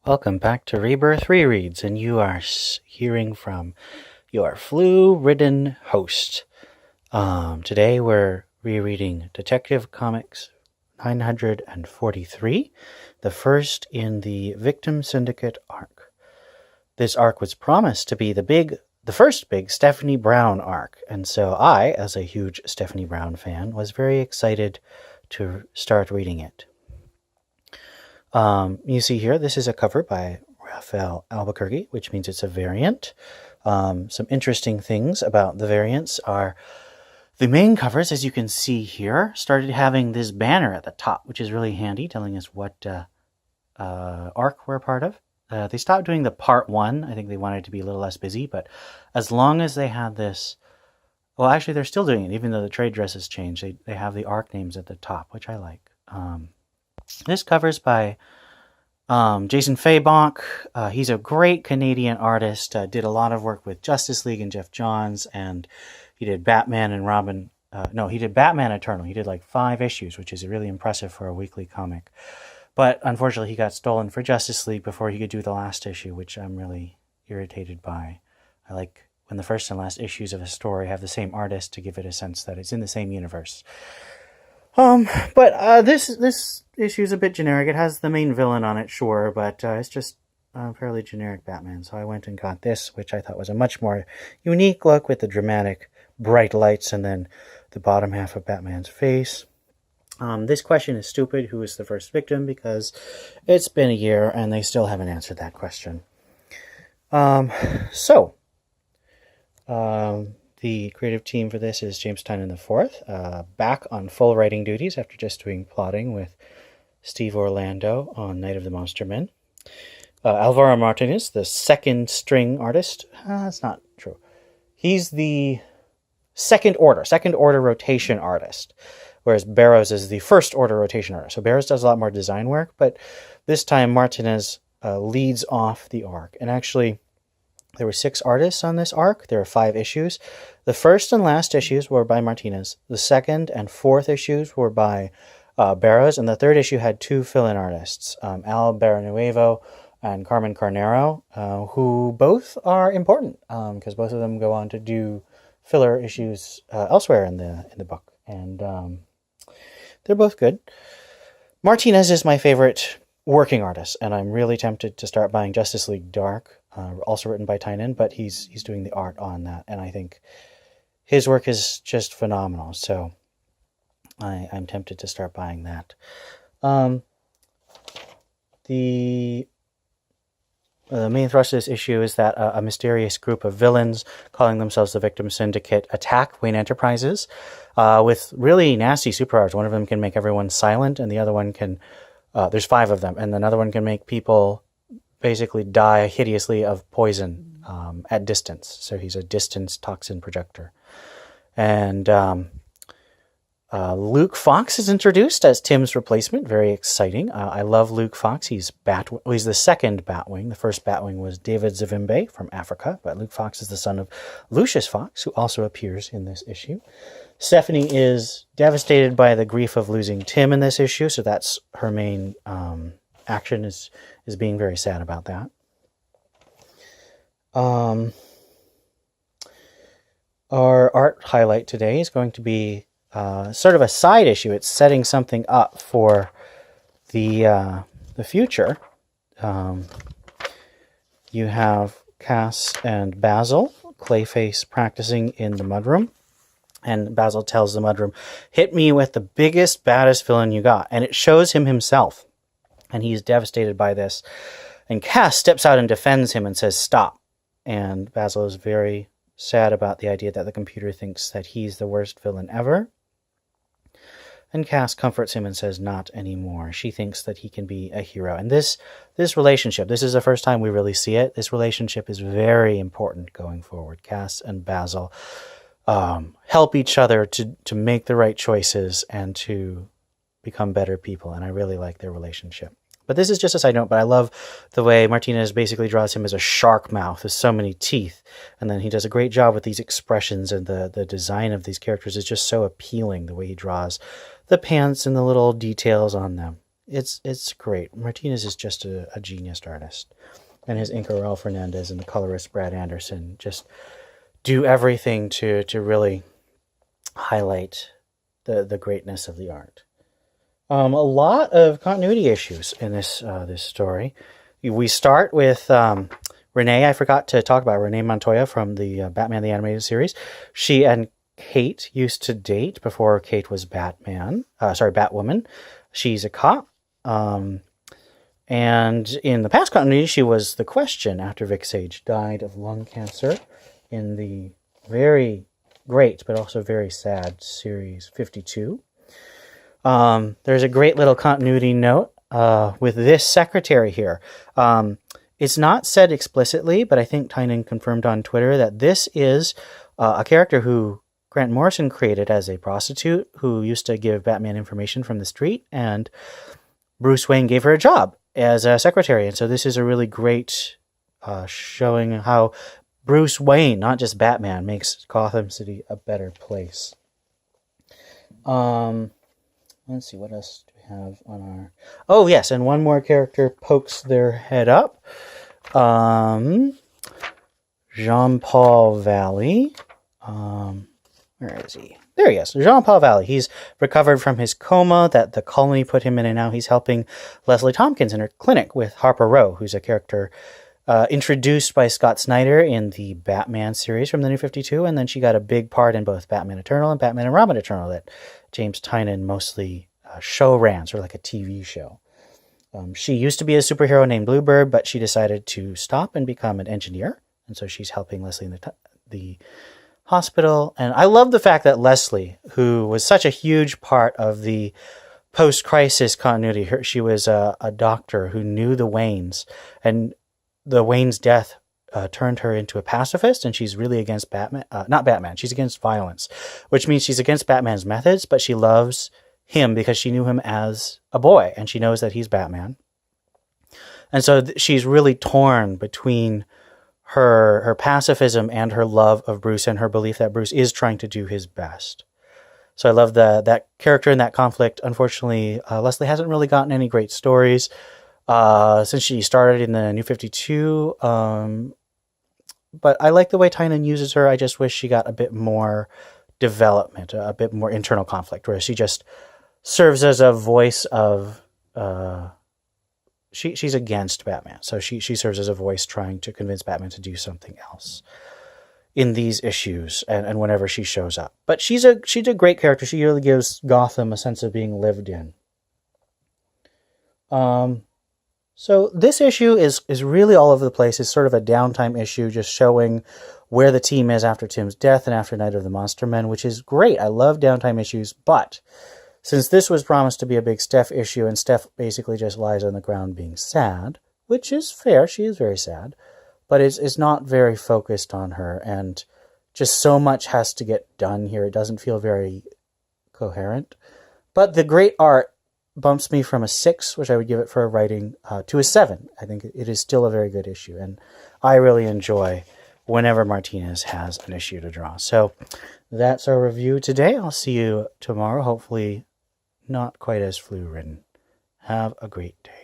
Welcome back to Rebirth Rereads, and you are hearing from your flu-ridden host. Today we're rereading Detective Comics 943, the first in the Victim Syndicate arc. This arc was promised to be the first big Stephanie Brown arc, and so I, as a huge Stephanie Brown fan, was very excited to start reading it. You see here, this is a cover by Raphael Albuquerque, which means it's a variant. Some interesting things about the variants are the main covers, as you can see here, started having this banner at the top, which is really handy, telling us what arc we're a part of. They stopped doing the part 1. I think they wanted to be a little less busy, but as long as they had this... Well, actually, they're still doing it, even though the trade dress has changed. They have the arc names at the top, which I like. This cover's by Jason Fabonk. He's a great Canadian artist. Did a lot of work with Justice League and Jeff Johns, and he did Batman and Robin. He did Batman Eternal. He did like 5 issues, which is really impressive for a weekly comic. But unfortunately, he got stolen for Justice League before he could do the last issue, which I'm really irritated by. I like when the first and last issues of a story have the same artist to give it a sense that it's in the same universe. But this issue is a bit generic. It has the main villain on it, sure, but it's just a fairly generic Batman. So I went and got this, which I thought was a much more unique look with the dramatic bright lights and then the bottom half of Batman's face. This question is stupid. Who is the first victim? Because it's been a year and they still haven't answered that question. The creative team for this is James Tynion IV, back on full writing duties after just doing plotting with Steve Orlando on Night of the Monster Men. Alvaro Martinez, the second string artist. That's not true. He's the second order rotation artist, whereas Barrows is the first order rotation artist. So Barrows does a lot more design work, but this time Martinez leads off the arc. And actually, there were 6 artists on this arc. There are 5 issues. The first and last issues were by Martinez. The second and fourth issues were by Barrows, and the third issue had 2 fill-in artists, Al Barrenuevo and Carmen Carnero, who both are important because both of them go on to do filler issues elsewhere in the book, and they're both good. Martinez is my favorite working artist, and I'm really tempted to start buying Justice League Dark, also written by Tynion, but he's doing the art on that, and I think his work is just phenomenal, so I'm tempted to start buying that. The main thrust of this issue is that a mysterious group of villains calling themselves the Victim Syndicate attack Wayne Enterprises with really nasty superpowers. One of them can make everyone silent, and the other one can... there's 5 of them, and another one can make people basically die hideously of poison at distance. So he's a distance toxin projector. And Luke Fox is introduced as Tim's replacement. Very exciting. I love Luke Fox. He's the second Batwing. The first Batwing was David Zavimbe from Africa, but Luke Fox is the son of Lucius Fox, who also appears in this issue. Stephanie is devastated by the grief of losing Tim in this issue, so that's her main action, is being very sad about that. Our art highlight today is going to be sort of a side issue. It's setting something up for the future. You have Cass and Basil, Clayface, practicing in the mudroom. And Basil tells the mudroom, "Hit me with the biggest, baddest villain you got." And it shows him himself. And he's devastated by this. And Cass steps out and defends him and says, "Stop." And Basil is very sad about the idea that the computer thinks that he's the worst villain ever. And Cass comforts him and says, "Not anymore." She thinks that he can be a hero. And this relationship, this is the first time we really see it. This relationship is very important going forward. Cass and Basil help each other to make the right choices and to become better people. And I really like their relationship. But this is just a side note, but I love the way Martinez basically draws him as a shark mouth with so many teeth. And then he does a great job with these expressions, and the design of these characters is just so appealing, the way he draws the pants and the little details on them. It's great. Martinez is just a genius artist. And his inker Raul Fernandez and the colorist Brad Anderson just do everything to really highlight the greatness of the art. A lot of continuity issues in this story. We start with Renee. I forgot to talk about Renee Montoya from the Batman the Animated Series. She and Kate used to date before Kate was Batwoman. She's a cop. And in the past continuity, she was the Question after Vic Sage died of lung cancer in the very great but also very sad Series 52. There's a great little continuity note with this secretary here. It's not said explicitly, but I think Tynion confirmed on Twitter that this is a character who Grant Morrison created as a prostitute who used to give Batman information from the street, and Bruce Wayne gave her a job as a secretary. And so this is a really great showing how Bruce Wayne, not just Batman, makes Gotham City a better place. Let's see, what else do we have on our... Oh, yes, and one more character pokes their head up. Jean-Paul Valley. Where is he? There he is, Jean-Paul Valley. He's recovered from his coma that the colony put him in, and now he's helping Leslie Tompkins in her clinic with Harper Row, who's a character introduced by Scott Snyder in the Batman series from the New 52, and then she got a big part in both Batman Eternal and Batman and Robin Eternal that James Tynion mostly show ran, sort of like a TV show. She used to be a superhero named Bluebird, but she decided to stop and become an engineer, and so she's helping Leslie in the hospital. And I love the fact that Leslie, who was such a huge part of the post-crisis continuity, she was a doctor who knew the Waynes, and the Wayne's death turned her into a pacifist, and she's really against Batman. Not Batman, she's against violence, which means she's against Batman's methods, but she loves him because she knew him as a boy, and she knows that he's Batman. And so she's really torn between her pacifism and her love of Bruce and her belief that Bruce is trying to do his best. So I love that character and that conflict. Unfortunately, Leslie hasn't really gotten any great stories since she started in the New 52. But I like the way Tynion uses her. I just wish she got a bit more development, a bit more internal conflict, where she just serves as a voice of... She's against Batman, so she serves as a voice trying to convince Batman to do something else in these issues and whenever she shows up. But she's a great character. She really gives Gotham a sense of being lived in. So this issue is really all over the place. It's sort of a downtime issue, just showing where the team is after Tim's death and after Night of the Monster Men, which is great. I love downtime issues, but since this was promised to be a big Steph issue, and Steph basically just lies on the ground being sad, which is fair, she is very sad, but it's not very focused on her, and just so much has to get done here. It doesn't feel very coherent. But the great art bumps me from a 6, which I would give it for a writing, to a 7. I think it is still a very good issue, and I really enjoy whenever Martinez has an issue to draw. So that's our review today. I'll see you tomorrow, hopefully not quite as flu-ridden. Have a great day.